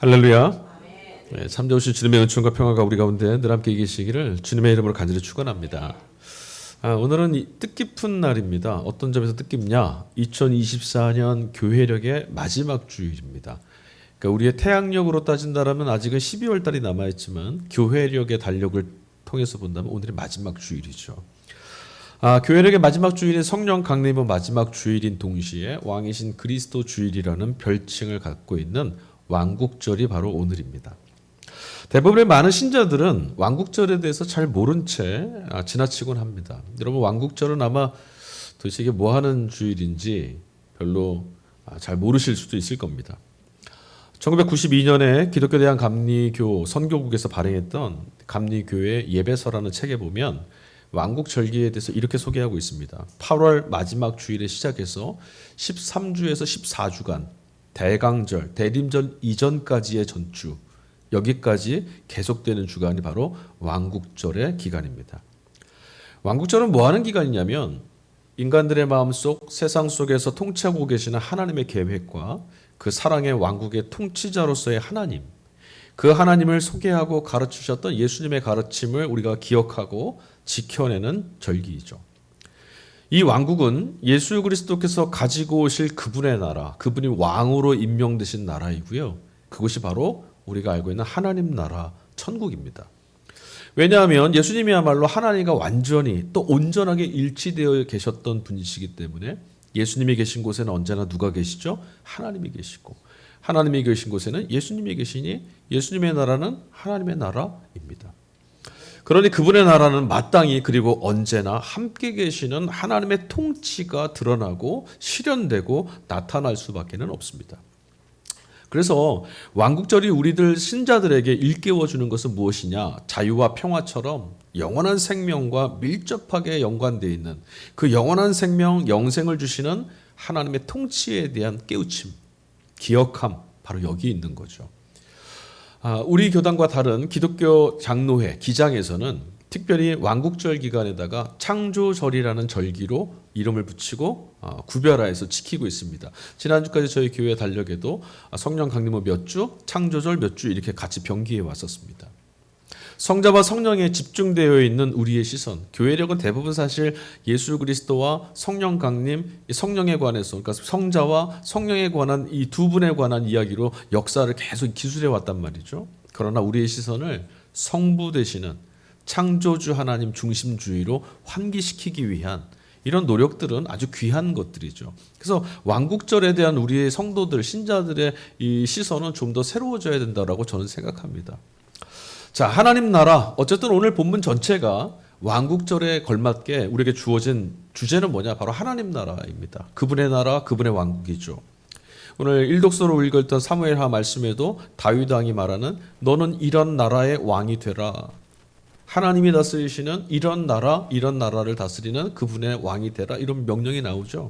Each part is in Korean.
할렐루야. 네, 참 좋으신 주님의 은총과 평화가 우리 가운데 늘 함께 계시기를 주님의 이름으로 간절히 축원합니다. 오늘은 뜻깊은 날입니다. 어떤 점에서 뜻깊냐? 2024년 교회력의 마지막 주일입니다. 그러니까 우리의 태양력으로 따진다면 아직은 12월 달이 남아있지만 교회력의 달력을 통해서 본다면 오늘이 마지막 주일이죠. 교회력의 마지막 주일인 성령 강림의 마지막 주일인 동시에 왕이신 그리스도 주일이라는 별칭을 갖고 있는 왕국절이 바로 오늘입니다. 대부분의 많은 신자들은 왕국절에 대해서 잘 모른 채 지나치곤 합니다. 여러분, 왕국절은 아마 도대체 이게 뭐 하는 주일인지 별로 잘 모르실 수도 있을 겁니다. 1992년에 기독교 대한 감리교 선교국에서 발행했던 감리교의 예배서라는 책에 보면 왕국절기에 대해서 이렇게 소개하고 있습니다. 8월 마지막 주일에 시작해서 13주에서 14주간 대강절, 대림절 이전까지의 전주, 여기까지 계속되는 주간이 바로 왕국절의 기간입니다. 왕국절은 뭐 하는 기간이냐면 인간들의 마음속 세상 속에서 통치하고 계시는 하나님의 계획과 그 사랑의 왕국의 통치자로서의 하나님, 그 하나님을 소개하고 가르치셨던 예수님의 가르침을 우리가 기억하고 지켜내는 절기이죠. 이 왕국은 예수 그리스도께서 가지고 오실 그분의 나라, 그분이 왕으로 임명되신 나라이고요. 그것이 바로 우리가 알고 있는 하나님 나라 천국입니다. 왜냐하면 예수님이야말로 하나님과 완전히 또 온전하게 일치되어 계셨던 분이시기 때문에 예수님이 계신 곳에는 언제나 누가 계시죠? 하나님이 계시고, 하나님이 계신 곳에는 예수님이 계시니 예수님의 나라는 하나님의 나라입니다. 그러니 그분의 나라는 마땅히 그리고 언제나 함께 계시는 하나님의 통치가 드러나고 실현되고 나타날 수밖에는 없습니다. 그래서 왕국절이 우리들 신자들에게 일깨워 주는 것은 무엇이냐? 자유와 평화처럼 영원한 생명과 밀접하게 연관되어 있는 그 영원한 생명, 영생을 주시는 하나님의 통치에 대한 깨우침, 기억함, 바로 여기 있는 거죠. 우리 교단과 다른 기독교 장로회 기장에서는 특별히 왕국절 기간에다가 창조절이라는 절기로 이름을 붙이고 구별하여서 지키고 있습니다. 지난주까지 저희 교회 달력에도 성령 강림후 몇 주, 창조절 몇 주 이렇게 같이 병기해 왔었습니다. 성자와 성령에 집중되어 있는 우리의 시선, 교회력은 대부분 사실 예수 그리스도와 성령 강림, 성령에 관해서, 그러니까 성자와 성령에 관한 이 두 분에 관한 이야기로 역사를 계속 기술해 왔단 말이죠. 그러나 우리의 시선을 성부 되시는 창조주 하나님 중심주의로 환기시키기 위한 이런 노력들은 아주 귀한 것들이죠. 그래서 왕국절에 대한 우리의 성도들, 신자들의 이 시선은 좀 더 새로워져야 된다고 저는 생각합니다. 자, 하나님 나라, 어쨌든 오늘 본문 전체가 왕국절에 걸맞게 우리에게 주어진 주제는 뭐냐? 바로 하나님 나라입니다. 그분의 나라, 그분의 왕국이죠. 오늘 일독서로 읽었던 사무엘하 말씀에도 다윗 왕이 말하는 너는 이런 나라의 왕이 되라. 하나님이 다스리시는 이런 나라를 다스리는 그분의 왕이 되라. 이런 명령이 나오죠.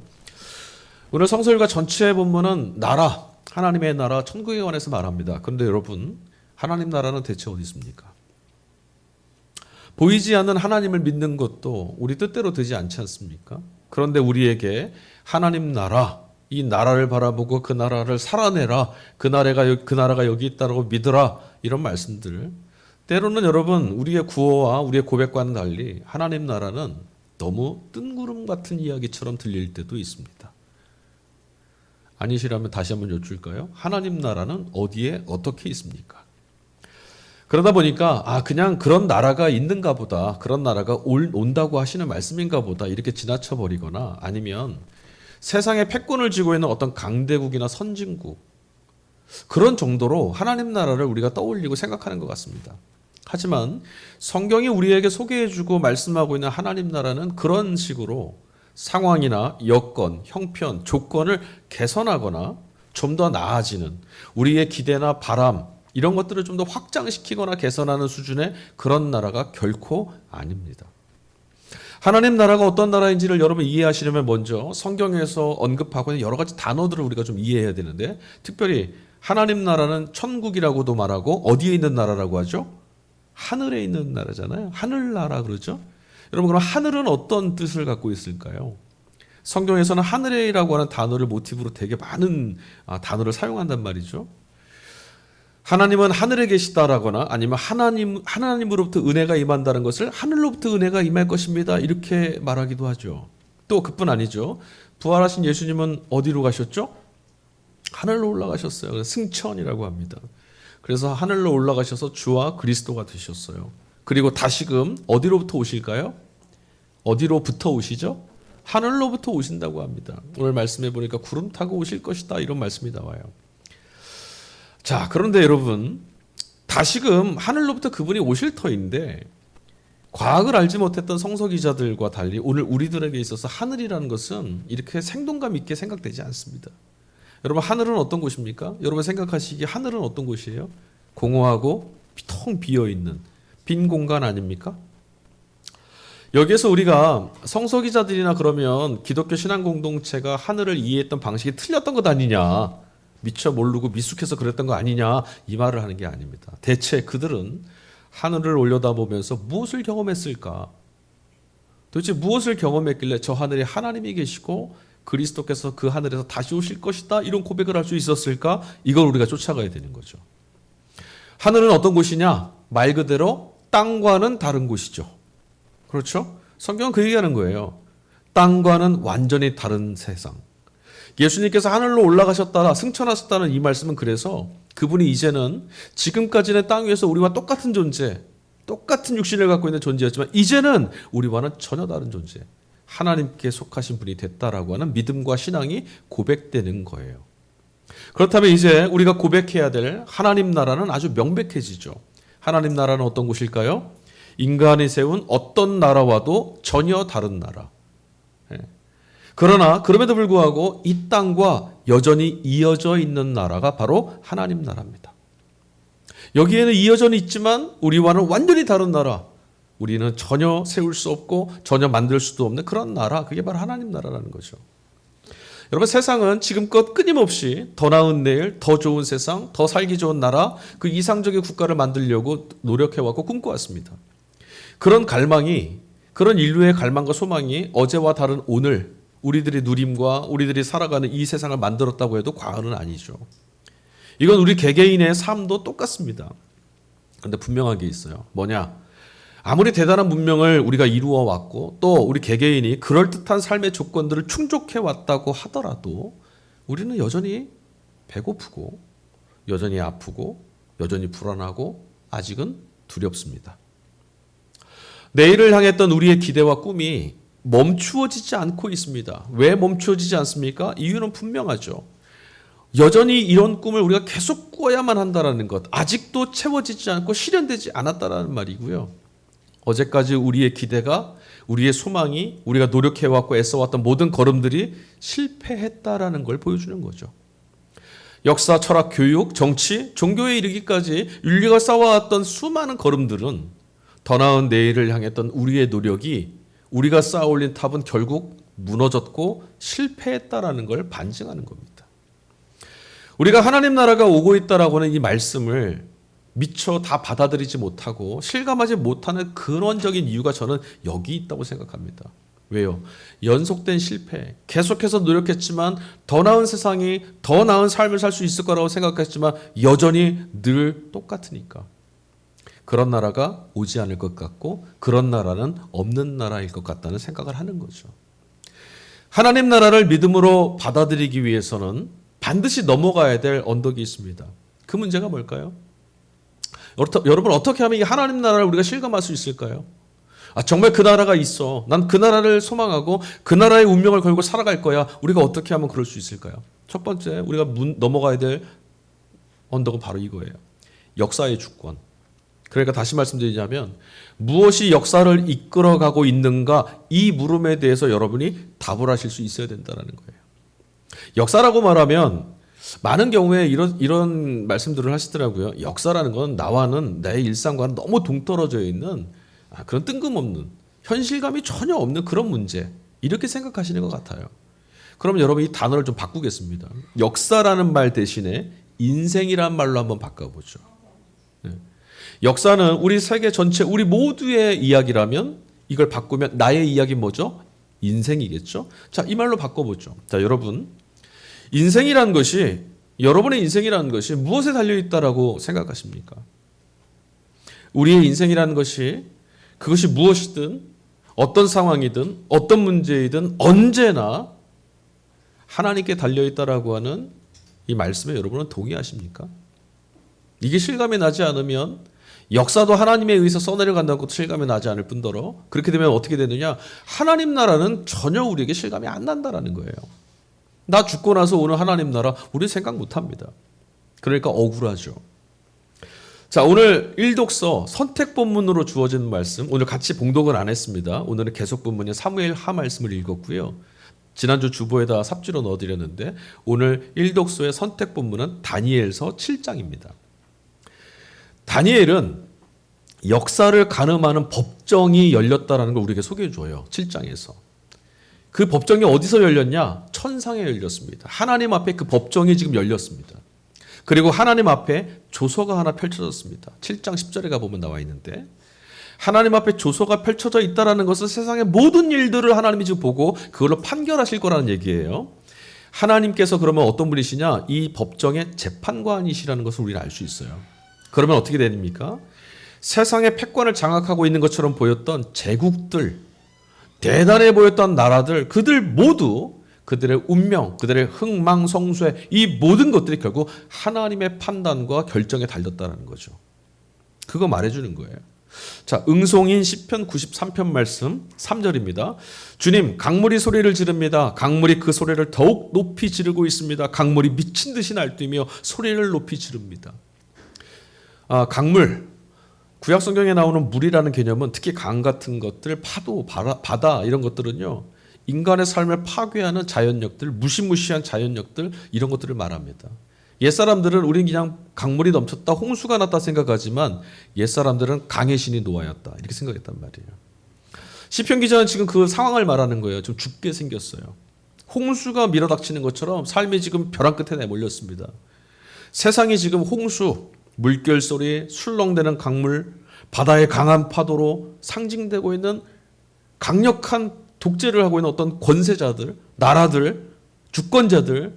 오늘 성서일과 전체 본문은 나라, 하나님의 나라, 천국에 관해서 말합니다. 그런데 여러분, 하나님 나라는 대체 어디 있습니까? 보이지 않는 하나님을 믿는 것도 우리 뜻대로 되지 않지 않습니까? 그런데 우리에게 하나님 나라, 이 나라를 바라보고 그 나라를 살아내라, 그 나라가 여기 있다고 믿으라, 이런 말씀들. 때로는 여러분, 우리의 구호와 우리의 고백과는 달리 하나님 나라는 너무 뜬구름 같은 이야기처럼 들릴 때도 있습니다. 아니시라면 다시 한번 여쭐까요? 하나님 나라는 어디에 어떻게 있습니까? 그러다 보니까 그냥 그런 나라가 있는가 보다, 그런 나라가 온다고 하시는 말씀인가 보다 이렇게 지나쳐 버리거나 아니면 세상의 패권을 쥐고 있는 어떤 강대국이나 선진국, 그런 정도로 하나님 나라를 우리가 떠올리고 생각하는 것 같습니다. 하지만 성경이 우리에게 소개해주고 말씀하고 있는 하나님 나라는 그런 식으로 상황이나 여건, 형편, 조건을 개선하거나 좀 더 나아지는 우리의 기대나 바람, 이런 것들을 좀 더 확장시키거나 개선하는 수준의 그런 나라가 결코 아닙니다. 하나님 나라가 어떤 나라인지를 여러분 이해하시려면 먼저 성경에서 언급하고 있는 여러 가지 단어들을 우리가 좀 이해해야 되는데, 특별히 하나님 나라는 천국이라고도 말하고 어디에 있는 나라라고 하죠? 하늘에 있는 나라잖아요. 하늘나라 그러죠. 여러분, 그럼 하늘은 어떤 뜻을 갖고 있을까요? 성경에서는 하늘이라고 하는 단어를 모티브로 되게 많은 단어를 사용한단 말이죠. 하나님은 하늘에 계시다라거나 아니면 하나님으로부터 은혜가 임한다는 것을 하늘로부터 은혜가 임할 것입니다. 이렇게 말하기도 하죠. 또 그뿐 아니죠. 부활하신 예수님은 어디로 가셨죠? 하늘로 올라가셨어요. 그래서 승천이라고 합니다. 그래서 하늘로 올라가셔서 주와 그리스도가 되셨어요. 그리고 다시금 어디로부터 오실까요? 어디로부터 오시죠? 하늘로부터 오신다고 합니다. 오늘 말씀해 보니까 구름 타고 오실 것이다 이런 말씀이 나와요. 자, 그런데 여러분 다시금 하늘로부터 그분이 오실 터인데 과학을 알지 못했던 성서기자들과 달리 오늘 우리들에게 있어서 하늘이라는 것은 이렇게 생동감 있게 생각되지 않습니다. 여러분 하늘은 어떤 곳입니까? 여러분 생각하시기에 하늘은 어떤 곳이에요? 공허하고 텅 비어있는 빈 공간 아닙니까? 여기에서 우리가 성서기자들이나 그러면 기독교 신앙 공동체가 하늘을 이해했던 방식이 틀렸던 것 아니냐, 미처 모르고 미숙해서 그랬던 거 아니냐 이 말을 하는 게 아닙니다. 대체 그들은 하늘을 올려다보면서 무엇을 경험했을까? 도대체 무엇을 경험했길래 저 하늘에 하나님이 계시고 그리스도께서 그 하늘에서 다시 오실 것이다 이런 고백을 할 수 있었을까? 이걸 우리가 쫓아가야 되는 거죠. 하늘은 어떤 곳이냐? 말 그대로 땅과는 다른 곳이죠. 그렇죠? 성경은 그 얘기하는 거예요. 땅과는 완전히 다른 세상. 예수님께서 하늘로 올라가셨다, 승천하셨다는 이 말씀은 그래서 그분이 이제는 지금까지는 땅 위에서 우리와 똑같은 존재, 똑같은 육신을 갖고 있는 존재였지만 이제는 우리와는 전혀 다른 존재, 하나님께 속하신 분이 됐다라고 하는 믿음과 신앙이 고백되는 거예요. 그렇다면 이제 우리가 고백해야 될 하나님 나라는 아주 명백해지죠. 하나님 나라는 어떤 곳일까요? 인간이 세운 어떤 나라와도 전혀 다른 나라. 그러나 그럼에도 불구하고 이 땅과 여전히 이어져 있는 나라가 바로 하나님 나라입니다. 여기에는 이어져 있지만 우리와는 완전히 다른 나라, 우리는 전혀 세울 수 없고 전혀 만들 수도 없는 그런 나라, 그게 바로 하나님 나라라는 거죠. 여러분 세상은 지금껏 끊임없이 더 나은 내일, 더 좋은 세상, 더 살기 좋은 나라, 그 이상적인 국가를 만들려고 노력해왔고 꿈꿔왔습니다. 그런 갈망이, 그런 인류의 갈망과 소망이 어제와 다른 오늘 우리들의 누림과 우리들이 살아가는 이 세상을 만들었다고 해도 과언은 아니죠. 이건 우리 개개인의 삶도 똑같습니다. 그런데 분명한 게 있어요. 뭐냐? 아무리 대단한 문명을 우리가 이루어 왔고 또 우리 개개인이 그럴듯한 삶의 조건들을 충족해 왔다고 하더라도 우리는 여전히 배고프고 여전히 아프고 여전히 불안하고 아직은 두렵습니다. 내일을 향했던 우리의 기대와 꿈이 멈추어지지 않고 있습니다. 왜 멈추어지지 않습니까? 이유는 분명하죠. 여전히 이런 꿈을 우리가 계속 꾸어야만 한다는 것, 아직도 채워지지 않고 실현되지 않았다는 말이고요. 어제까지 우리의 기대가, 우리의 소망이, 우리가 노력해왔고 애써왔던 모든 걸음들이 실패했다라는 걸 보여주는 거죠. 역사, 철학, 교육, 정치, 종교에 이르기까지 인류가 쌓아왔던 수많은 걸음들은 더 나은 내일을 향했던 우리의 노력이, 우리가 쌓아올린 탑은 결국 무너졌고 실패했다라는 걸 반증하는 겁니다. 우리가 하나님 나라가 오고 있다라고 하는 이 말씀을 미처 다 받아들이지 못하고 실감하지 못하는 근원적인 이유가 저는 여기 있다고 생각합니다. 왜요? 연속된 실패, 계속해서 노력했지만 더 나은 세상이, 더 나은 삶을 살 수 있을 거라고 생각했지만 여전히 늘 똑같으니까. 그런 나라가 오지 않을 것 같고 그런 나라는 없는 나라일 것 같다는 생각을 하는 거죠. 하나님 나라를 믿음으로 받아들이기 위해서는 반드시 넘어가야 될 언덕이 있습니다. 그 문제가 뭘까요? 여러분 어떻게 하면 이 하나님 나라를 우리가 실감할 수 있을까요? 정말 그 나라가 있어. 난 그 나라를 소망하고 그 나라의 운명을 걸고 살아갈 거야. 우리가 어떻게 하면 그럴 수 있을까요? 첫 번째 우리가 넘어가야 될 언덕은 바로 이거예요. 역사의 주권. 그러니까 다시 말씀드리자면 무엇이 역사를 이끌어가고 있는가, 이 물음에 대해서 여러분이 답을 하실 수 있어야 된다는 거예요. 역사라고 말하면 많은 경우에 이런 말씀들을 하시더라고요. 역사라는 건 나와는 내 일상과는 너무 동떨어져 있는 그런 뜬금없는, 현실감이 전혀 없는 그런 문제, 이렇게 생각하시는 것 같아요. 그럼 여러분 이 단어를 좀 바꾸겠습니다. 역사라는 말 대신에 인생이란 말로 한번 바꿔보죠. 역사는 우리 세계 전체, 우리 모두의 이야기라면 이걸 바꾸면 나의 이야기는 뭐죠? 인생이겠죠? 자, 이 말로 바꿔보죠. 자, 여러분, 인생이란 것이 여러분의 인생이라는 것이 무엇에 달려있다라고 생각하십니까? 우리의 인생이라는 것이 그것이 무엇이든 어떤 상황이든 어떤 문제이든 언제나 하나님께 달려있다라고 하는 이 말씀에 여러분은 동의하십니까? 이게 실감이 나지 않으면 역사도 하나님에 의해서 써내려간다는 것도 실감이 나지 않을 뿐더러 그렇게 되면 어떻게 되느냐? 하나님 나라는 전혀 우리에게 실감이 안 난다라는 거예요. 나 죽고 나서 오는 하나님 나라 우리 생각 못합니다. 그러니까 억울하죠. 자, 오늘 일독서 선택 본문으로 주어진 말씀, 오늘 같이 봉독은 안 했습니다. 오늘은 계속 본문인 사무엘 하 말씀을 읽었고요. 지난주 주보에다 삽지로 넣어드렸는데 오늘 일독서의 선택 본문은 다니엘서 7장입니다. 다니엘은 역사를 가늠하는 법정이 열렸다는 걸 우리에게 소개해 줘요. 7장에서. 그 법정이 어디서 열렸냐? 천상에 열렸습니다. 하나님 앞에 그 법정이 지금 열렸습니다. 그리고 하나님 앞에 조서가 하나 펼쳐졌습니다. 7장 10절에 가보면 나와 있는데 하나님 앞에 조서가 펼쳐져 있다는 것은 세상의 모든 일들을 하나님이 지금 보고 그걸로 판결하실 거라는 얘기예요. 하나님께서 그러면 어떤 분이시냐? 이 법정의 재판관이시라는 것을 우리는 알 수 있어요. 그러면 어떻게 됩니까? 세상의 패권을 장악하고 있는 것처럼 보였던 제국들, 대단해 보였던 나라들, 그들 모두 그들의 운명, 그들의 흥망성쇠 이 모든 것들이 결국 하나님의 판단과 결정에 달렸다는 거죠. 그거 말해주는 거예요. 자, 응송인 시편 93편 말씀 3절입니다. 주님, 강물이 소리를 지릅니다. 강물이 그 소리를 더욱 높이 지르고 있습니다. 강물이 미친 듯이 날뛰며 소리를 높이 지릅니다. 강물, 구약 성경에 나오는 물이라는 개념은 특히 강 같은 것들, 파도, 바다 이런 것들은요. 인간의 삶을 파괴하는 자연력들, 무시무시한 자연력들 이런 것들을 말합니다. 옛사람들은 우리는 그냥 강물이 넘쳤다, 홍수가 났다 생각하지만 옛사람들은 강의 신이 노하였다 이렇게 생각했단 말이에요. 시편 기자는 지금 그 상황을 말하는 거예요. 좀 죽게 생겼어요. 홍수가 밀어닥치는 것처럼 삶이 지금 벼랑 끝에 내몰렸습니다. 세상이 지금 홍수, 물결 소리, 술렁대는 강물, 바다의 강한 파도로 상징되고 있는 강력한 독재를 하고 있는 어떤 권세자들, 나라들, 주권자들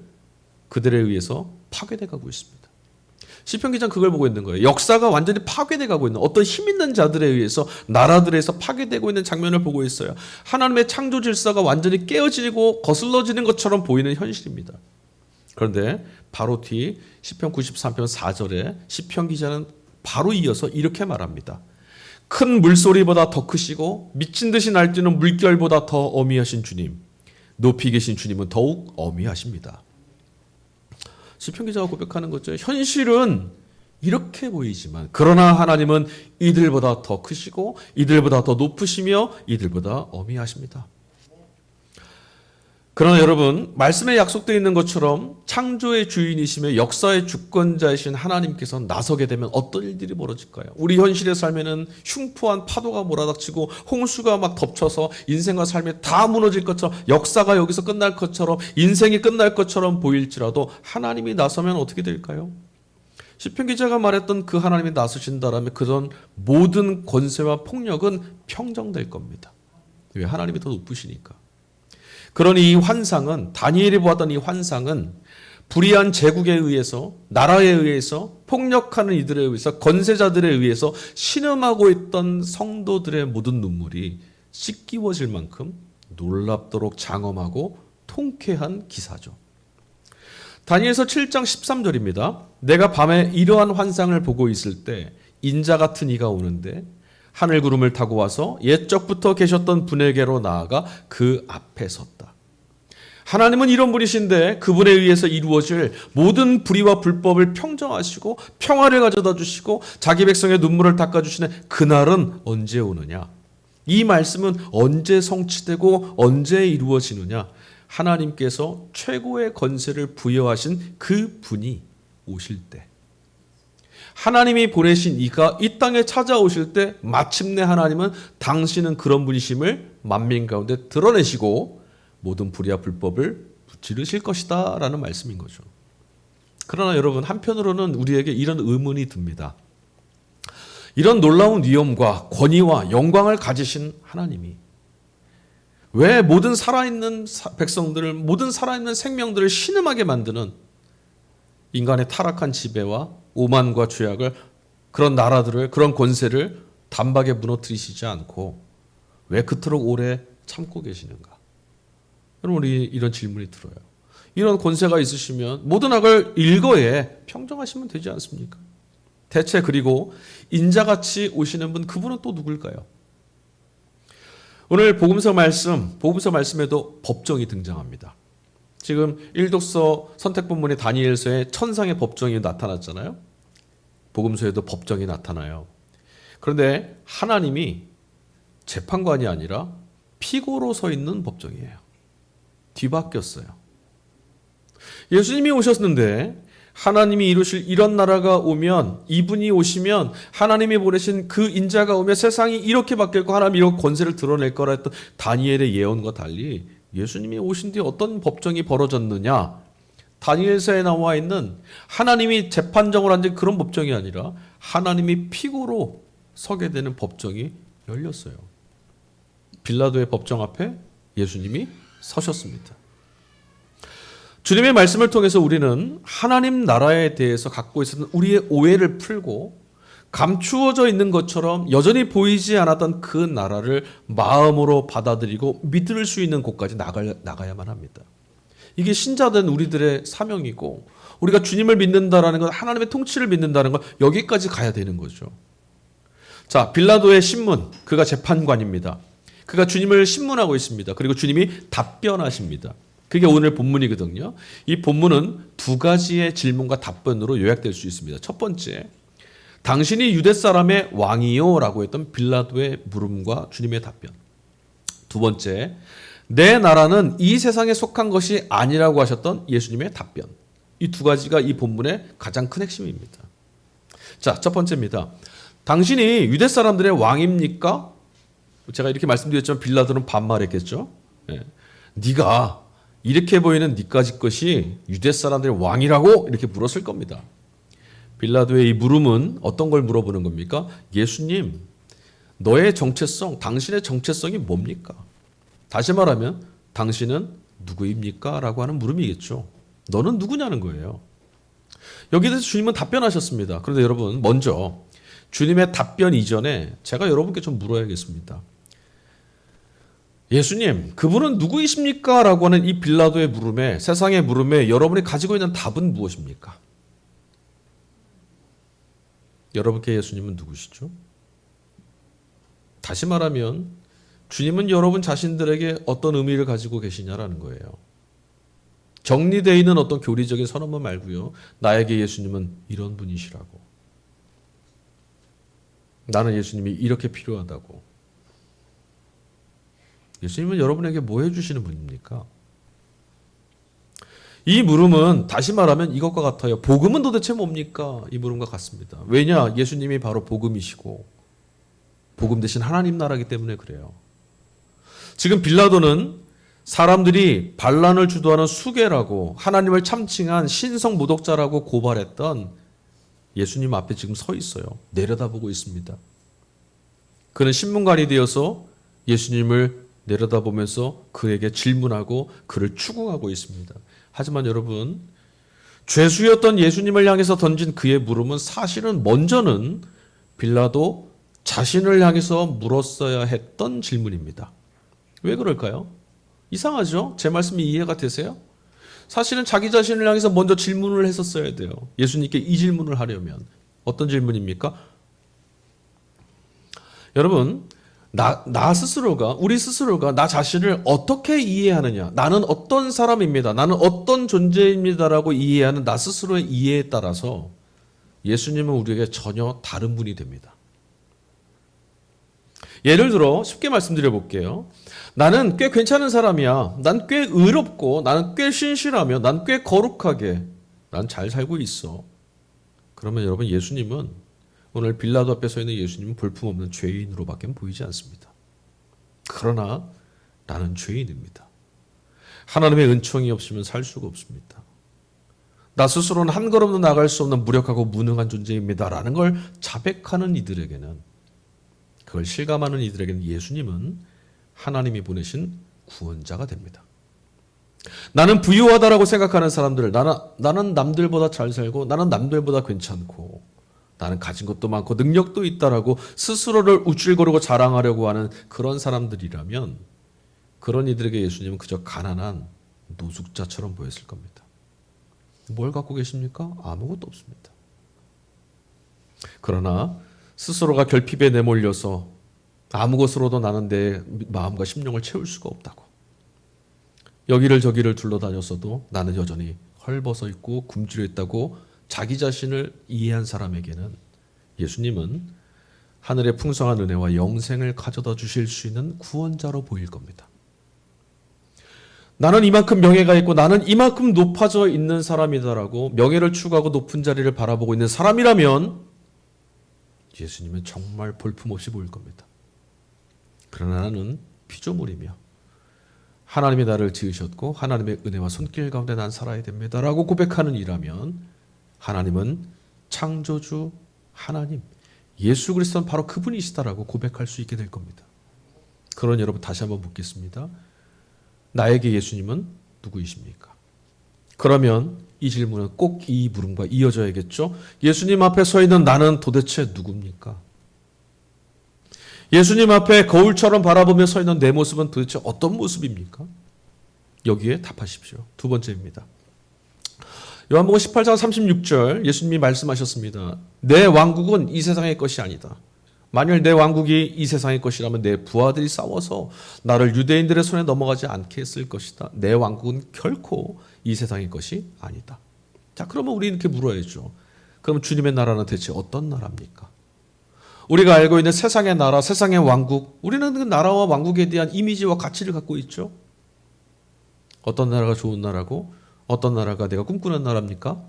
그들에 의해서 파괴돼 가고 있습니다. 시편 기자는 그걸 보고 있는 거예요. 역사가 완전히 파괴돼 가고 있는 어떤 힘 있는 자들에 의해서 나라들에서 파괴되고 있는 장면을 보고 있어요. 하나님의 창조 질서가 완전히 깨어지고 거슬러지는 것처럼 보이는 현실입니다. 그런데 바로 뒤 시편 93편 4절에 시편 기자는 바로 이어서 이렇게 말합니다. 큰 물소리보다 더 크시고 미친 듯이 날뛰는 물결보다 더 어미하신 주님, 높이 계신 주님은 더욱 어미하십니다. 시편 기자가 고백하는 거죠. 현실은 이렇게 보이지만 그러나 하나님은 이들보다 더 크시고 이들보다 더 높으시며 이들보다 어미하십니다. 그러나 여러분, 말씀에 약속되어 있는 것처럼 창조의 주인이시며 역사의 주권자이신 하나님께서 나서게 되면 어떤 일들이 벌어질까요? 우리 현실의 삶에는 흉포한 파도가 몰아닥치고 홍수가 막 덮쳐서 인생과 삶이 다 무너질 것처럼, 역사가 여기서 끝날 것처럼, 인생이 끝날 것처럼 보일지라도 하나님이 나서면 어떻게 될까요? 시편 기자가 말했던 그 하나님이 나서신다라면 그런 모든 권세와 폭력은 평정될 겁니다. 왜? 하나님이 더 높으시니까. 그러니 이 환상은, 다니엘이 보았던 이 환상은 불의한 제국에 의해서, 나라에 의해서, 폭력하는 이들에 의해서, 권세자들에 의해서 신음하고 있던 성도들의 모든 눈물이 씻기워질 만큼 놀랍도록 장엄하고 통쾌한 기사죠. 다니엘서 7장 13절입니다. 내가 밤에 이러한 환상을 보고 있을 때 인자 같은 이가 오는데 하늘 구름을 타고 와서 옛적부터 계셨던 분에게로 나아가 그 앞에 섰다. 하나님은 이런 분이신데 그분에 의해서 이루어질 모든 불의와 불법을 평정하시고 평화를 가져다 주시고 자기 백성의 눈물을 닦아주시는 그날은 언제 오느냐? 이 말씀은 언제 성취되고 언제 이루어지느냐? 하나님께서 최고의 권세를 부여하신 그 분이 오실 때, 하나님이 보내신 이가 이 땅에 찾아오실 때 마침내 하나님은 당신은 그런 분이심을 만민 가운데 드러내시고 모든 불의와 불법을 무찌르실 것이다 라는 말씀인 거죠. 그러나 여러분, 한편으로는 우리에게 이런 의문이 듭니다. 이런 놀라운 위엄과 권위와 영광을 가지신 하나님이 왜 모든 살아있는 백성들을, 모든 살아있는 생명들을 신음하게 만드는 인간의 타락한 지배와 오만과 죄악을, 그런 나라들을, 그런 권세를 단박에 무너뜨리시지 않고 왜 그토록 오래 참고 계시는가? 여러분, 우리 이런 질문이 들어요. 이런 권세가 있으시면 모든 악을 일거에 평정하시면 되지 않습니까? 대체 그리고 인자같이 오시는 분, 그분은 또 누굴까요? 오늘 복음서 말씀에도 법정이 등장합니다. 지금 일독서 선택본문의 다니엘서에 천상의 법정이 나타났잖아요. 복음서에도 법정이 나타나요. 그런데 하나님이 재판관이 아니라 피고로 서 있는 법정이에요. 뒤바뀌었어요. 예수님이 오셨는데 하나님이 이루실 이런 나라가 오면, 이분이 오시면, 하나님이 보내신 그 인자가 오면 세상이 이렇게 바뀌고 하나님이 이런 권세를 드러낼 거라 했던 다니엘의 예언과 달리 예수님이 오신 뒤에 어떤 법정이 벌어졌느냐? 다니엘서에 나와 있는 하나님이 재판정을 앉은 그런 법정이 아니라 하나님이 피고로 서게 되는 법정이 열렸어요. 빌라도의 법정 앞에 예수님이 서셨습니다. 주님의 말씀을 통해서 우리는 하나님 나라에 대해서 갖고 있었던 우리의 오해를 풀고 감추어져 있는 것처럼 여전히 보이지 않았던 그 나라를 마음으로 받아들이고 믿을 수 있는 곳까지 나가야만 합니다. 이게 신자된 우리들의 사명이고, 우리가 주님을 믿는다라는 것, 하나님의 통치를 믿는다는 것, 여기까지 가야 되는 거죠. 자, 빌라도의 신문, 그가 재판관입니다. 그가 주님을 신문하고 있습니다. 그리고 주님이 답변하십니다. 그게 오늘 본문이거든요. 이 본문은 두 가지의 질문과 답변으로 요약될 수 있습니다. 첫 번째, 당신이 유대 사람의 왕이요? 라고 했던 빌라도의 물음과 주님의 답변. 두 번째, 내 나라는 이 세상에 속한 것이 아니라고 하셨던 예수님의 답변. 이 두 가지가 이 본문의 가장 큰 핵심입니다. 자, 첫 번째입니다. 당신이 유대 사람들의 왕입니까? 제가 이렇게 말씀드렸지만 빌라도는 반말했겠죠. 네가 이렇게 보이는 네까지 것이 유대 사람들의 왕이라고? 이렇게 물었을 겁니다. 빌라도의 이 물음은 어떤 걸 물어보는 겁니까? 예수님, 너의 정체성, 당신의 정체성이 뭡니까? 다시 말하면 당신은 누구입니까? 라고 하는 물음이겠죠. 너는 누구냐는 거예요. 여기에 대해서 주님은 답변하셨습니다. 그런데 여러분, 먼저 주님의 답변 이전에 제가 여러분께 좀 물어야겠습니다. 예수님, 그분은 누구이십니까? 라고 하는 이 빌라도의 물음에, 세상의 물음에 여러분이 가지고 있는 답은 무엇입니까? 여러분께 예수님은 누구시죠? 다시 말하면 주님은 여러분 자신들에게 어떤 의미를 가지고 계시냐라는 거예요. 정리되어 있는 어떤 교리적인 선언만 말고요. 나에게 예수님은 이런 분이시라고. 나는 예수님이 이렇게 필요하다고. 예수님은 여러분에게 뭐 해주시는 분입니까? 이 물음은 다시 말하면 이것과 같아요. 복음은 도대체 뭡니까? 이 물음과 같습니다. 왜냐? 예수님이 바로 복음이시고 복음 대신 하나님 나라이기 때문에 그래요. 지금 빌라도는 사람들이 반란을 주도하는 수괴라고, 하나님을 참칭한 신성 모독자라고 고발했던 예수님 앞에 지금 서 있어요. 내려다보고 있습니다. 그는 신문관이 되어서 예수님을 내려다보면서 그에게 질문하고 그를 추궁하고 있습니다. 하지만 여러분, 죄수였던 예수님을 향해서 던진 그의 물음은 사실은 먼저는 빌라도 자신을 향해서 물었어야 했던 질문입니다. 왜 그럴까요? 이상하죠? 제 말씀이 이해가 되세요? 사실은 자기 자신을 향해서 먼저 질문을 했었어야 돼요. 예수님께 이 질문을 하려면. 어떤 질문입니까? 여러분, 우리 스스로가 나 자신을 어떻게 이해하느냐, 나는 어떤 사람입니다, 나는 어떤 존재입니다라고 이해하는 나 스스로의 이해에 따라서 예수님은 우리에게 전혀 다른 분이 됩니다. 예를 들어 쉽게 말씀드려 볼게요. 나는 꽤 괜찮은 사람이야. 난 꽤 의롭고, 나는 꽤 신실하며, 난 꽤 거룩하게, 난 잘 살고 있어. 그러면 여러분, 예수님은, 오늘 빌라도 앞에 서 있는 예수님은 볼품없는 죄인으로밖에 보이지 않습니다. 그러나 나는 죄인입니다. 하나님의 은총이 없으면 살 수가 없습니다. 나 스스로는 한 걸음도 나갈 수 없는 무력하고 무능한 존재입니다라는 걸 자백하는 이들에게는, 그걸 실감하는 이들에게는 예수님은 하나님이 보내신 구원자가 됩니다. 나는 부유하다라고 생각하는 사람들, 나는 남들보다 잘 살고, 나는 남들보다 괜찮고, 나는 가진 것도 많고 능력도 있다라고 스스로를 우쭐거리고 자랑하려고 하는 그런 사람들이라면 그런 이들에게 예수님은 그저 가난한 노숙자처럼 보였을 겁니다. 뭘 갖고 계십니까? 아무것도 없습니다. 그러나 스스로가 결핍에 내몰려서 아무 것으로도 나는 내 마음과 심령을 채울 수가 없다고, 여기를 저기를 둘러다녔어도 나는 여전히 헐벗어 있고 굶주려 있다고 자기 자신을 이해한 사람에게는 예수님은 하늘의 풍성한 은혜와 영생을 가져다 주실 수 있는 구원자로 보일 겁니다. 나는 이만큼 명예가 있고 나는 이만큼 높아져 있는 사람이다라고 명예를 추구하고 높은 자리를 바라보고 있는 사람이라면 예수님은 정말 볼품없이 보일 겁니다. 그러나 나는 피조물이며 하나님이 나를 지으셨고 하나님의 은혜와 손길 가운데 난 살아야 됩니다라고 고백하는 이라면 하나님은 창조주 하나님, 예수 그리스도는 바로 그분이시다라고 고백할 수 있게 될 겁니다. 그런 여러분 다시 한번 묻겠습니다. 나에게 예수님은 누구이십니까? 그러면 이 질문은 꼭 이 물음과 이어져야겠죠. 예수님 앞에 서 있는 나는 도대체 누굽니까? 예수님 앞에 거울처럼 바라보며 서 있는 내 모습은 도대체 어떤 모습입니까? 여기에 답하십시오. 두 번째입니다. 요한복음 18장 36절 예수님이 말씀하셨습니다. 내 왕국은 이 세상의 것이 아니다. 만일 내 왕국이 이 세상의 것이라면 내 부하들이 싸워서 나를 유대인들의 손에 넘어가지 않게 했을 것이다. 내 왕국은 결코 이 세상의 것이 아니다. 자, 그러면 우리 이렇게 물어야죠. 그럼 주님의 나라는 대체 어떤 나라입니까? 우리가 알고 있는 세상의 나라, 세상의 왕국, 우리는 그 나라와 왕국에 대한 이미지와 가치를 갖고 있죠. 어떤 나라가 좋은 나라고, 어떤 나라가 내가 꿈꾸는 나라입니까?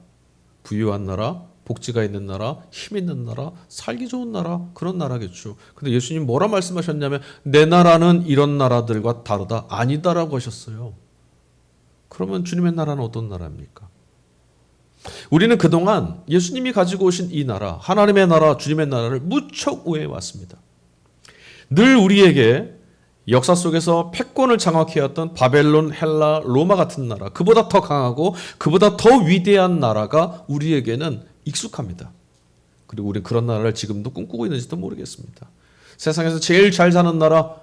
부유한 나라, 복지가 있는 나라, 힘 있는 나라, 살기 좋은 나라, 그런 나라겠죠. 근데 예수님 뭐라 말씀하셨냐면 내 나라는 이런 나라들과 다르다, 아니다라고 하셨어요. 그러면 주님의 나라는 어떤 나라입니까? 우리는 그동안 예수님이 가지고 오신 이 나라, 하나님의 나라, 주님의 나라를 무척 오해해 왔습니다. 늘 우리에게 역사 속에서 패권을 장악해왔던 바벨론, 헬라, 로마 같은 나라, 그보다 더 강하고 그보다 더 위대한 나라가 우리에게는 익숙합니다. 그리고 우리는 그런 나라를 지금도 꿈꾸고 있는지도 모르겠습니다. 세상에서 제일 잘 사는 나라,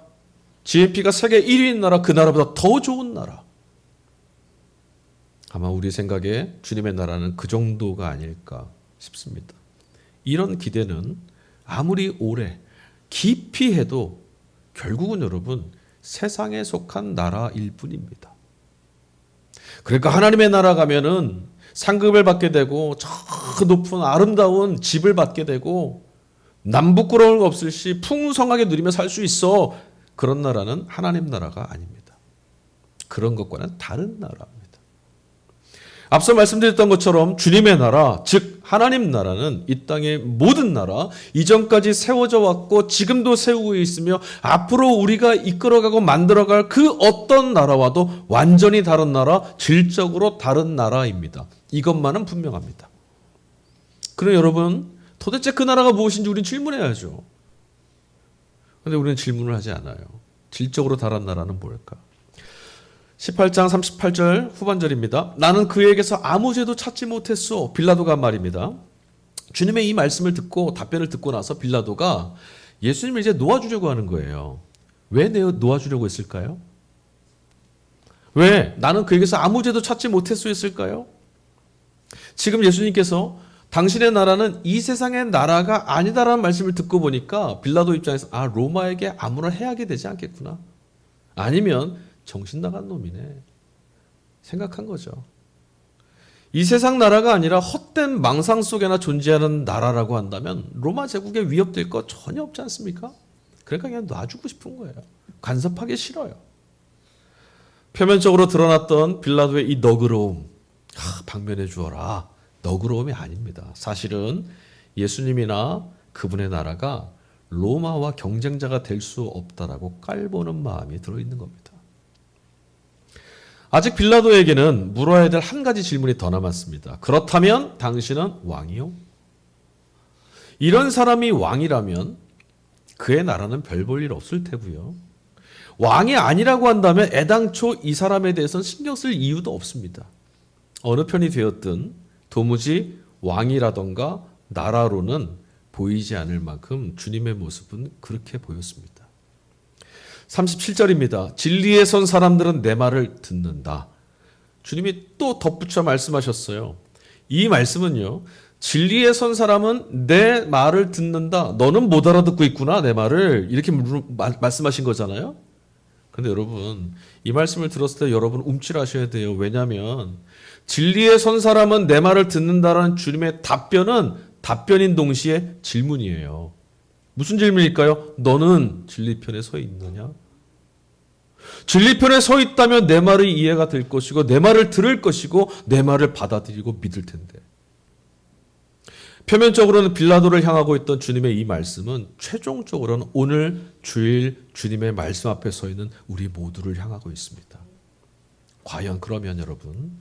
GNP가 세계 1위인 나라, 그 나라보다 더 좋은 나라. 아마 우리 생각에 주님의 나라는 그 정도가 아닐까 싶습니다. 이런 기대는 아무리 오래 깊이 해도 결국은 여러분 세상에 속한 나라일 뿐입니다. 그러니까 하나님의 나라 가면은 상급을 받게 되고 저 높은 아름다운 집을 받게 되고 남부끄러운 거 없을 시 풍성하게 누리며 살 수 있어. 그런 나라는 하나님 나라가 아닙니다. 그런 것과는 다른 나라입니다. 앞서 말씀드렸던 것처럼 주님의 나라, 즉 하나님 나라는 이 땅의 모든 나라, 이전까지 세워져 왔고 지금도 세우고 있으며 앞으로 우리가 이끌어가고 만들어갈 그 어떤 나라와도 완전히 다른 나라, 질적으로 다른 나라입니다. 이것만은 분명합니다. 그럼 여러분, 도대체 그 나라가 무엇인지 우리는 질문해야죠. 그런데 우리는 질문을 하지 않아요. 질적으로 다른 나라는 뭘까? 18장 38절 후반절입니다. 나는 그에게서 아무 죄도 찾지 못했소. 빌라도가 말입니다. 주님의 이 말씀을 듣고 답변을 듣고 나서 빌라도가 예수님을 이제 놓아주려고 하는 거예요. 왜 놓아주려고 했을까요? 왜 나는 그에게서 아무 죄도 찾지 못했소 했을까요? 지금 예수님께서 당신의 나라는 이 세상의 나라가 아니다라는 말씀을 듣고 보니까 빌라도 입장에서 로마에게 아무나 해하게 되지 않겠구나. 아니면 정신 나간 놈이네 생각한 거죠. 이 세상 나라가 아니라 헛된 망상 속에나 존재하는 나라라고 한다면 로마 제국에 위협될 거 전혀 없지 않습니까? 그러니까 그냥 놔주고 싶은 거예요. 간섭하기 싫어요. 표면적으로 드러났던 빌라도의 이 너그러움, 방면해 주어라, 너그러움이 아닙니다. 사실은 예수님이나 그분의 나라가 로마와 경쟁자가 될 수 없다라고 깔보는 마음이 들어있는 겁니다. 아직 빌라도에게는 물어야 될 한 가지 질문이 더 남았습니다. 그렇다면 당신은 왕이요? 이런 사람이 왕이라면 그의 나라는 별 볼 일 없을 테고요. 왕이 아니라고 한다면 애당초 이 사람에 대해서는 신경 쓸 이유도 없습니다. 어느 편이 되었든 도무지 왕이라던가 나라로는 보이지 않을 만큼 주님의 모습은 그렇게 보였습니다. 37절입니다. 진리에 선 사람들은 내 말을 듣는다. 주님이 또 덧붙여 말씀하셨어요. 이 말씀은요, 진리에 선 사람은 내 말을 듣는다. 너는 못 알아듣고 있구나, 내 말을. 이렇게 말씀하신 거잖아요. 그런데 여러분, 이 말씀을 들었을 때 여러분 움찔하셔야 돼요. 왜냐하면 진리에 선 사람은 내 말을 듣는다라는 주님의 답변은 답변인 동시에 질문이에요. 무슨 질문일까요? 너는 진리편에 서 있느냐? 진리편에 서 있다면 내 말이 이해가 될 것이고 내 말을 들을 것이고 내 말을 받아들이고 믿을 텐데. 표면적으로는 빌라도를 향하고 있던 주님의 이 말씀은 최종적으로는 오늘 주일 주님의 말씀 앞에 서 있는 우리 모두를 향하고 있습니다. 과연 그러면 여러분,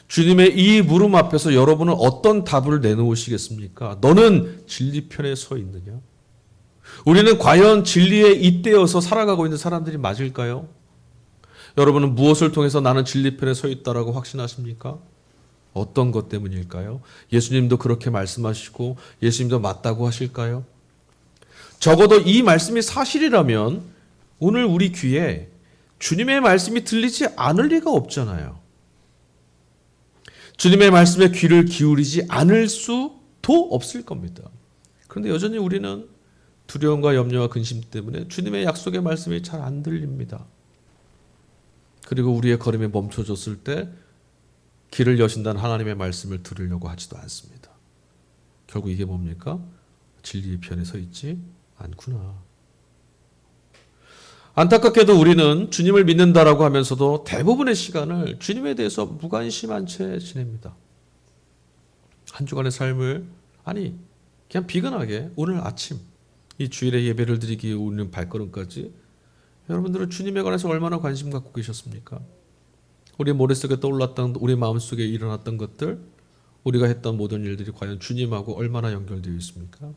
주님의 이 물음 앞에서 여러분은 어떤 답을 내놓으시겠습니까? 너는 진리편에 서 있느냐? 우리는 과연 진리에 잇대어서 살아가고 있는 사람들이 맞을까요? 여러분은 무엇을 통해서 나는 진리편에 서 있다라고 확신하십니까? 어떤 것 때문일까요? 예수님도 그렇게 말씀하시고 예수님도 맞다고 하실까요? 적어도 이 말씀이 사실이라면 오늘 우리 귀에 주님의 말씀이 들리지 않을 리가 없잖아요. 주님의 말씀에 귀를 기울이지 않을 수도 없을 겁니다. 그런데 여전히 우리는 두려움과 염려와 근심 때문에 주님의 약속의 말씀이 잘 안 들립니다. 그리고 우리의 걸음이 멈춰졌을 때 길을 여신다는 하나님의 말씀을 들으려고 하지도 않습니다. 결국 이게 뭡니까? 진리의 편에 서 있지 않구나. 안타깝게도 우리는 주님을 믿는다라고 하면서도 대부분의 시간을 주님에 대해서 무관심한 채 지냅니다. 한 주간의 삶을 그냥 비근하게 오늘 아침 이 주일에 예배를 드리기 위해 오는 발걸음까지 여러분들은 주님에 관해서 얼마나 관심 갖고 계셨습니까? 우리 머릿속에 떠올랐던 우리 마음속에 일어났던 것들, 우리가 했던 모든 일들이 과연 주님하고 얼마나 연결되어 있습니까?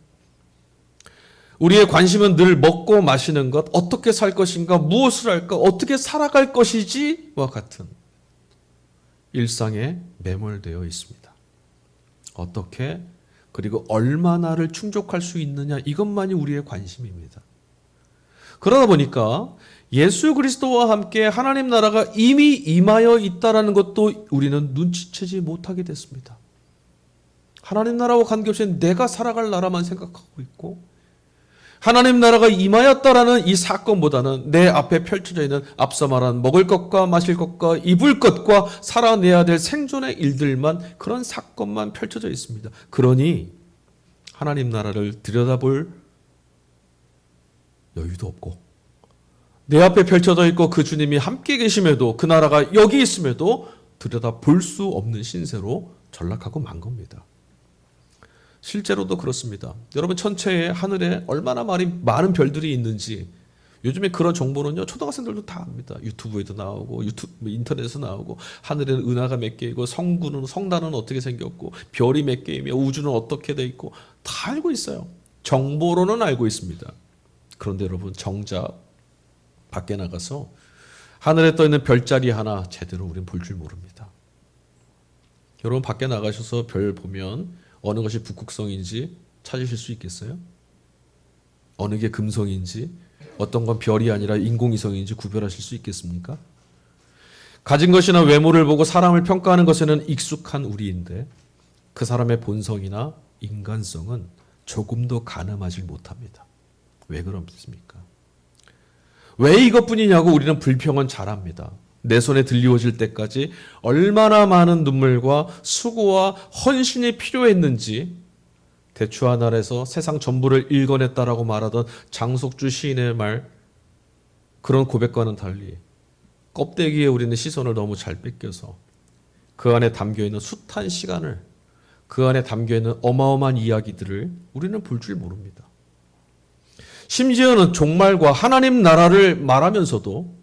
우리의 관심은 늘 먹고 마시는 것, 어떻게 살 것인가, 무엇을 할까, 어떻게 살아갈 것이지와 같은 일상에 매몰되어 있습니다. 어떻게 그리고 얼마나를 충족할 수 있느냐, 이것만이 우리의 관심입니다. 그러다 보니까 예수 그리스도와 함께 하나님 나라가 이미 임하여 있다는 것도 우리는 눈치채지 못하게 됐습니다. 하나님 나라와 관계없이 내가 살아갈 나라만 생각하고 있고 하나님 나라가 임하였다라는 이 사건보다는 내 앞에 펼쳐져 있는 앞서 말한 먹을 것과 마실 것과 입을 것과 살아내야 될 생존의 일들만, 그런 사건만 펼쳐져 있습니다. 그러니 하나님 나라를 들여다볼 여유도 없고 내 앞에 펼쳐져 있고 그 주님이 함께 계심에도 그 나라가 여기 있음에도 들여다볼 수 없는 신세로 전락하고 만 겁니다. 실제로도 그렇습니다. 여러분, 천체에 하늘에 얼마나 많은 별들이 있는지 요즘에 그런 정보는요, 초등학생들도 다 압니다. 유튜브에도 나오고 인터넷에서 나오고, 하늘에는 은하가 몇 개이고 성단은 어떻게 생겼고 별이 몇 개이며 우주는 어떻게 돼 있고 다 알고 있어요. 정보로는 알고 있습니다. 그런데 여러분, 정작 밖에 나가서 하늘에 떠 있는 별자리 하나 제대로 우린 볼 줄 모릅니다. 여러분, 밖에 나가셔서 별 보면 어느 것이 북극성인지 찾으실 수 있겠어요? 어느 게 금성인지, 어떤 건 별이 아니라 인공위성인지 구별하실 수 있겠습니까? 가진 것이나 외모를 보고 사람을 평가하는 것에는 익숙한 우리인데 그 사람의 본성이나 인간성은 조금도 가늠하지 못합니다. 왜 그렇습니까? 왜 이것뿐이냐고 우리는 불평은 잘합니다. 내 손에 들리워질 때까지 얼마나 많은 눈물과 수고와 헌신이 필요했는지 대추 한 알에서 세상 전부를 읽어냈다라고 말하던 장석주 시인의 말, 그런 고백과는 달리 껍데기에 우리는 시선을 너무 잘 뺏겨서 그 안에 담겨있는 숱한 시간을, 그 안에 담겨있는 어마어마한 이야기들을 우리는 볼 줄 모릅니다. 심지어는 종말과 하나님 나라를 말하면서도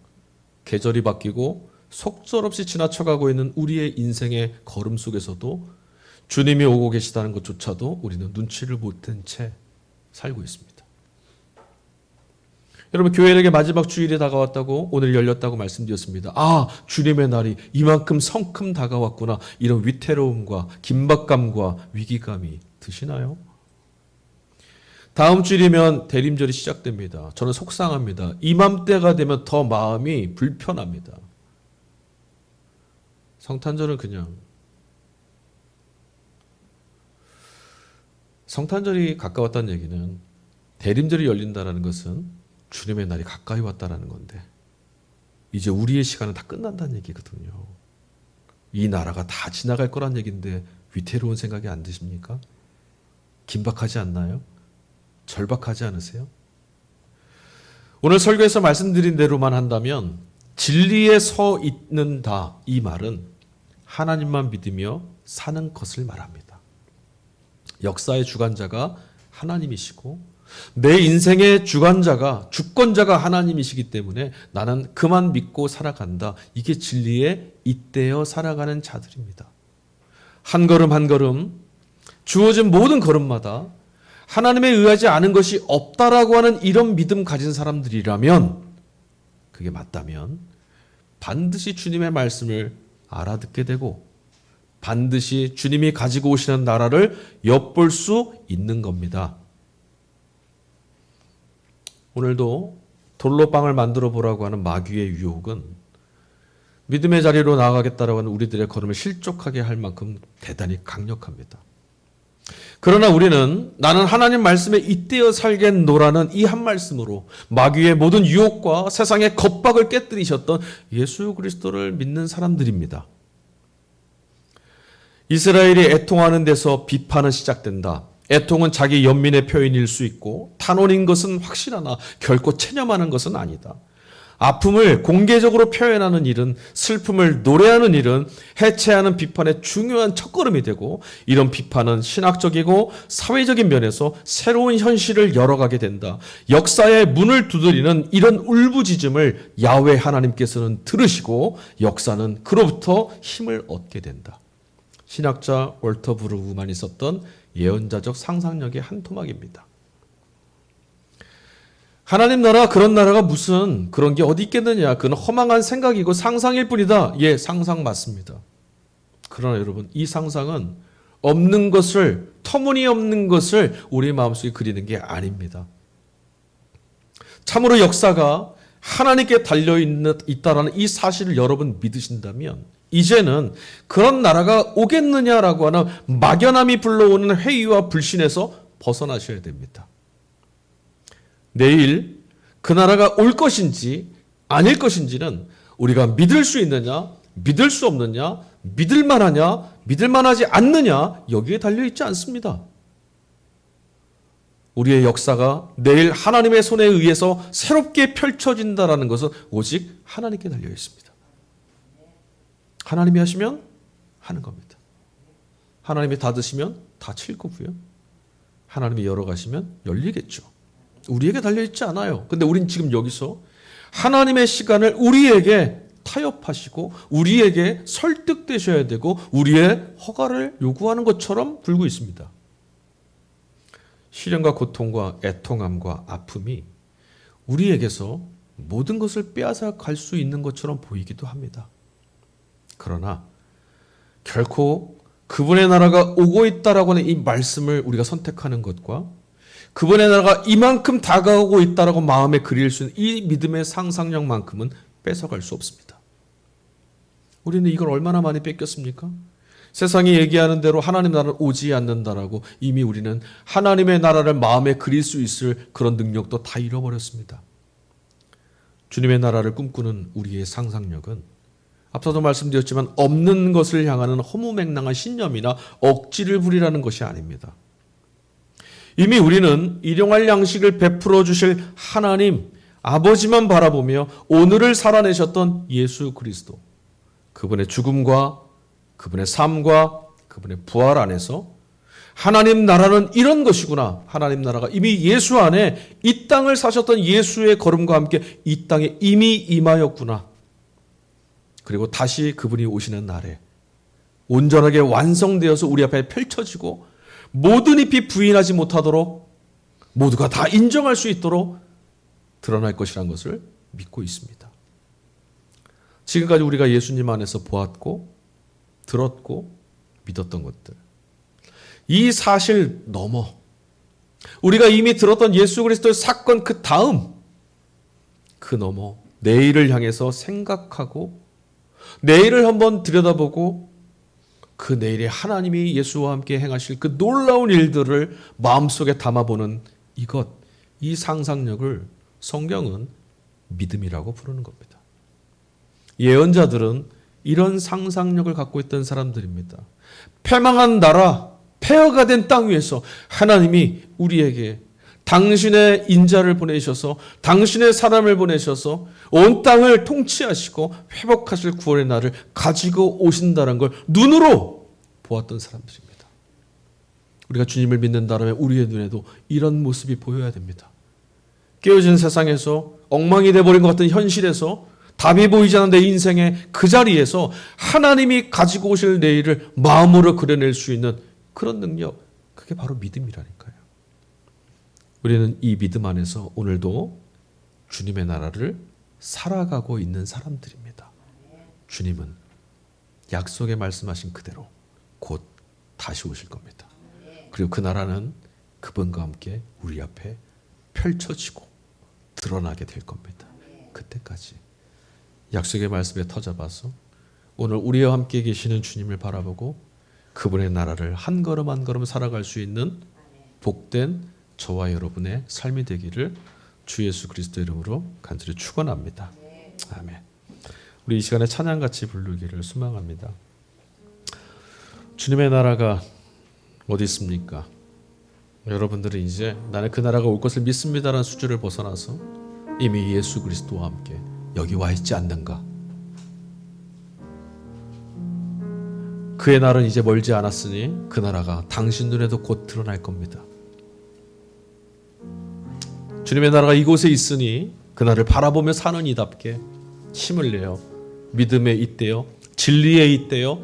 계절이 바뀌고 속절없이 지나쳐가고 있는 우리의 인생의 걸음 속에서도 주님이 오고 계시다는 것조차도 우리는 눈치를 못 챈 채 살고 있습니다. 여러분, 교회에게 마지막 주일이 다가왔다고, 오늘 열렸다고 말씀드렸습니다. 아, 주님의 날이 이만큼 성큼 다가왔구나. 이런 위태로움과 긴박감과 위기감이 드시나요? 다음 주일이면 대림절이 시작됩니다. 저는 속상합니다. 이맘때가 되면 더 마음이 불편합니다. 성탄절은 성탄절이 가까웠다는 얘기는, 대림절이 열린다는 것은 주님의 날이 가까이 왔다는 건데, 이제 우리의 시간은 다 끝난다는 얘기거든요. 이 나라가 다 지나갈 거란 얘기인데 위태로운 생각이 안 드십니까? 긴박하지 않나요? 절박하지 않으세요? 오늘 설교에서 말씀드린 대로만 한다면 진리에 서 있는다, 이 말은 하나님만 믿으며 사는 것을 말합니다. 역사의 주관자가 하나님이시고 내 인생의 주권자가 하나님이시기 때문에 나는 그만 믿고 살아간다. 이게 진리에 잇대어 살아가는 자들입니다. 한 걸음 한 걸음, 주어진 모든 걸음마다 하나님에 의하지 않은 것이 없다라고 하는 이런 믿음 가진 사람들이라면, 그게 맞다면 반드시 주님의 말씀을 알아듣게 되고 반드시 주님이 가지고 오시는 나라를 엿볼 수 있는 겁니다. 오늘도 돌로 빵을 만들어 보라고 하는 마귀의 유혹은 믿음의 자리로 나아가겠다라고 하는 우리들의 걸음을 실족하게 할 만큼 대단히 강력합니다. 그러나 우리는 나는 하나님 말씀에 잇대어 살겠노라는 이 한 말씀으로 마귀의 모든 유혹과 세상의 겁박을 깨뜨리셨던 예수 그리스도를 믿는 사람들입니다. 이스라엘이 애통하는 데서 비판은 시작된다. 애통은 자기 연민의 표현일 수 있고 탄원인 것은 확실하나 결코 체념하는 것은 아니다. 아픔을 공개적으로 표현하는 일은, 슬픔을 노래하는 일은 해체하는 비판의 중요한 첫걸음이 되고, 이런 비판은 신학적이고 사회적인 면에서 새로운 현실을 열어가게 된다. 역사의 문을 두드리는 이런 울부짖음을 야훼 하나님께서는 들으시고 역사는 그로부터 힘을 얻게 된다. 신학자 월터 브루그만이 썼던 예언자적 상상력의 한 토막입니다. 하나님 나라, 그런 나라가 무슨 그런 게 어디 있겠느냐. 그건 허망한 생각이고 상상일 뿐이다. 예, 상상 맞습니다. 그러나 여러분, 이 상상은 없는 것을, 터무니없는 것을 우리 마음속에 그리는 게 아닙니다. 참으로 역사가 하나님께 달려있다라는 이 사실을 여러분 믿으신다면 이제는 그런 나라가 오겠느냐라고 하는 막연함이 불러오는 회의와 불신에서 벗어나셔야 됩니다. 내일 그 나라가 올 것인지 아닐 것인지는 우리가 믿을 수 있느냐, 믿을 수 없느냐, 믿을 만하냐, 믿을 만하지 않느냐, 여기에 달려있지 않습니다. 우리의 역사가 내일 하나님의 손에 의해서 새롭게 펼쳐진다는 것은 오직 하나님께 달려있습니다. 하나님이 하시면 하는 겁니다. 하나님이 닫으시면 닫힐 거고요. 하나님이 열어가시면 열리겠죠. 우리에게 달려있지 않아요. 근데 우린 지금 여기서 하나님의 시간을 우리에게 타협하시고 우리에게 설득되셔야 되고 우리의 허가를 요구하는 것처럼 굴고 있습니다. 시련과 고통과 애통함과 아픔이 우리에게서 모든 것을 빼앗아 갈 수 있는 것처럼 보이기도 합니다. 그러나 결코 그분의 나라가 오고 있다라고 하는 이 말씀을 우리가 선택하는 것과 그분의 나라가 이만큼 다가오고 있다라고 마음에 그릴 수 있는 이 믿음의 상상력만큼은 뺏어갈 수 없습니다. 우리는 이걸 얼마나 많이 뺏겼습니까? 세상이 얘기하는 대로 하나님 나라는 오지 않는다라고 이미 우리는 하나님의 나라를 마음에 그릴 수 있을 그런 능력도 다 잃어버렸습니다. 주님의 나라를 꿈꾸는 우리의 상상력은 앞서도 말씀드렸지만 없는 것을 향하는 허무맹랑한 신념이나 억지를 부리라는 것이 아닙니다. 이미 우리는 일용할 양식을 베풀어 주실 하나님 아버지만 바라보며 오늘을 살아내셨던 예수 그리스도, 그분의 죽음과 그분의 삶과 그분의 부활 안에서 하나님 나라는 이런 것이구나. 하나님 나라가 이미 예수 안에 이 땅을 사셨던 예수의 걸음과 함께 이 땅에 이미 임하였구나. 그리고 다시 그분이 오시는 날에 온전하게 완성되어서 우리 앞에 펼쳐지고 모든 잎이 부인하지 못하도록 모두가 다 인정할 수 있도록 드러날 것이라는 것을 믿고 있습니다. 지금까지 우리가 예수님 안에서 보았고 들었고 믿었던 것들, 이 사실 넘어 우리가 이미 들었던 예수 그리스도의 사건 그 다음, 그 넘어 내일을 향해서 생각하고 내일을 한번 들여다보고 그 내일에 하나님이 예수와 함께 행하실 그 놀라운 일들을 마음속에 담아보는 이 상상력을 성경은 믿음이라고 부르는 겁니다. 예언자들은 이런 상상력을 갖고 있던 사람들입니다. 패망한 나라, 폐허가 된 땅 위에서 하나님이 우리에게 당신의 인자를 보내셔서 당신의 사람을 보내셔서 온 땅을 통치하시고 회복하실 구원의 날을 가지고 오신다는 걸 눈으로 보았던 사람들입니다. 우리가 주님을 믿는다면 우리의 눈에도 이런 모습이 보여야 됩니다. 깨어진 세상에서 엉망이 되어버린 것 같은 현실에서 답이 보이지 않는 내 인생의 그 자리에서 하나님이 가지고 오실 내일을 마음으로 그려낼 수 있는 그런 능력, 그게 바로 믿음이라니까요. 우리는 이 믿음 안에서 오늘도 주님의 나라를 살아가고 있는 사람들입니다. 주님은 약속에 말씀하신 그대로 곧 다시 오실 겁니다. 그리고 그 나라는 그분과 함께 우리 앞에 펼쳐지고 드러나게 될 겁니다. 그때까지 약속의 말씀에 터잡아서 오늘 우리와 함께 계시는 주님을 바라보고 그분의 나라를 한 걸음 한 걸음 살아갈 수 있는 복된 저와 여러분의 삶이 되기를 주 예수 그리스도 이름으로 간절히 축원합니다. 아멘. 우리 이 시간에 찬양같이 부르기를 소망합니다. 주님의 나라가 어디 있습니까? 여러분들은 이제 나는 그 나라가 올 것을 믿습니다라는 수준을 벗어나서 이미 예수 그리스도와 함께 여기 와 있지 않는가? 그의 날은 이제 멀지 않았으니 그 나라가 당신 눈에도 곧 드러날 겁니다. 주님의 나라가 이곳에 있으니 그 날을 바라보며 사는 이답게 힘을 내어 믿음에 잇대어 진리에 잇대어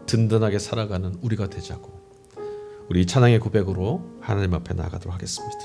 든든하게 살아가는 우리가 되자고, 우리 찬양의 고백으로 하나님 앞에 나아가도록 하겠습니다.